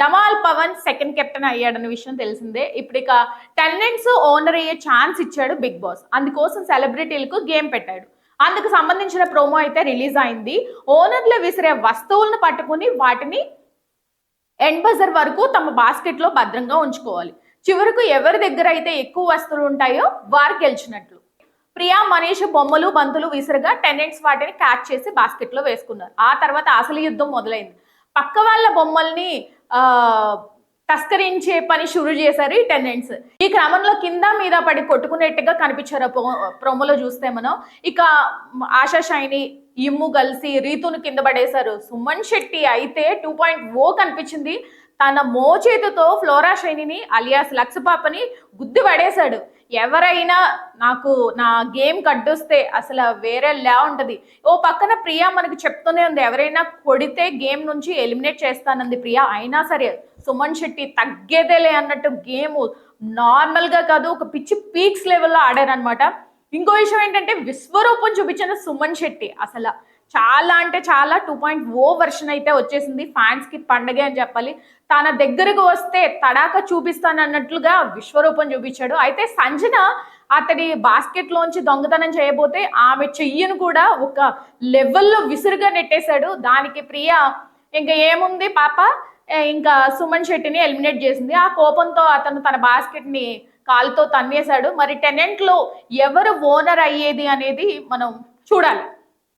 Dhamaal Pawan second captain అయ్యాడన్న విషయం తెలిసిందే. ఇప్పుడు ఇక టెనెంట్స్ ఓనర్ అయ్యే ఛాన్స్ ఇచ్చాడు బిగ్ బాస్. అందుకోసం సెలబ్రిటీలకు గేమ్ పెట్టాడు. అందుకు సంబంధించిన ప్రోమో అయితే రిలీజ్ అయింది. ఓనర్లు విసిరే వస్తువులను పట్టుకుని వాటిని ఎండ్ బజర్ వరకు తమ బాస్కెట్ లో భద్రంగా ఉంచుకోవాలి. చివరకు ఎవరి దగ్గర అయితే ఎక్కువ వస్తువులు ఉంటాయో వారు గెలిచినట్లు. ప్రియా, మనీష్ బొమ్మలు బంతులు విసిరగా టెనెంట్స్ వాటిని క్యాచ్ చేసి బాస్కెట్ లో వేసుకున్నారు. ఆ తర్వాత అసలు యుద్ధం మొదలైంది. పక్క వాళ్ళ బొమ్మల్ని తస్కరించే పని షురు చేశారు ఈ టెనెంట్స్. ఈ క్రమంలో కింద మీద పడి కొట్టుకునేట్టుగా కనిపించారు ప్రోమోలో చూస్తే మనం. ఇక ఆశా షైని, ఇమ్ము కలిసి రీతును కింద పడేశారు. సుమన్ శెట్టి అయితే 2.0 కనిపించింది. తన మోచేతితో ఫ్లోరా షైనిని అలియాస్ లక్సపాపని గుద్ది పడేశాడు. ఎవరైనా నాకు నా గేమ్ కడ్డొస్తే అసలు వేరే లా ఉంటది. ఓ పక్కన ప్రియా మనకు చెప్తూనే ఉంది, ఎవరైనా కొడితే గేమ్ నుంచి ఎలిమినేట్ చేస్తానంది ప్రియా. అయినా సరే సుమన్ శెట్టి తగ్గేదేలే అన్నట్టు గేమ్ నార్మల్ గా కాదు, ఒక పిచ్చి పీక్స్ లెవెల్లో ఆడారనమాట. ఇంకో విషయం ఏంటంటే విశ్వరూపం చూపించిన సుమన్ శెట్టి అసలు చాలా అంటే చాలా 2.0 వర్షన్ అయితే వచ్చేసింది. ఫ్యాన్స్ కి పండగే అని చెప్పాలి. తన దగ్గరకు వస్తే తడాక చూపిస్తానన్నట్లుగా విశ్వరూపం చూపించాడు. అయితే సంజన అతడి బాస్కెట్ లోంచి దొంగతనం చేయబోతే ఆమె చెయ్యను కూడా ఒక లెవెల్లో విసురుగా నెట్టేశాడు. దానికి ప్రియా ఇంకా ఏముంది పాప, ఇంకా సుమన్ శెట్టిని ఎలిమినేట్ చేసింది. ఆ కోపంతో అతను తన బాస్కెట్ ని కాలుతో తన్నేశాడు. మరి టెనెంట్ లో ఎవరు ఓనర్ అయ్యేది అనేది మనం చూడాలి.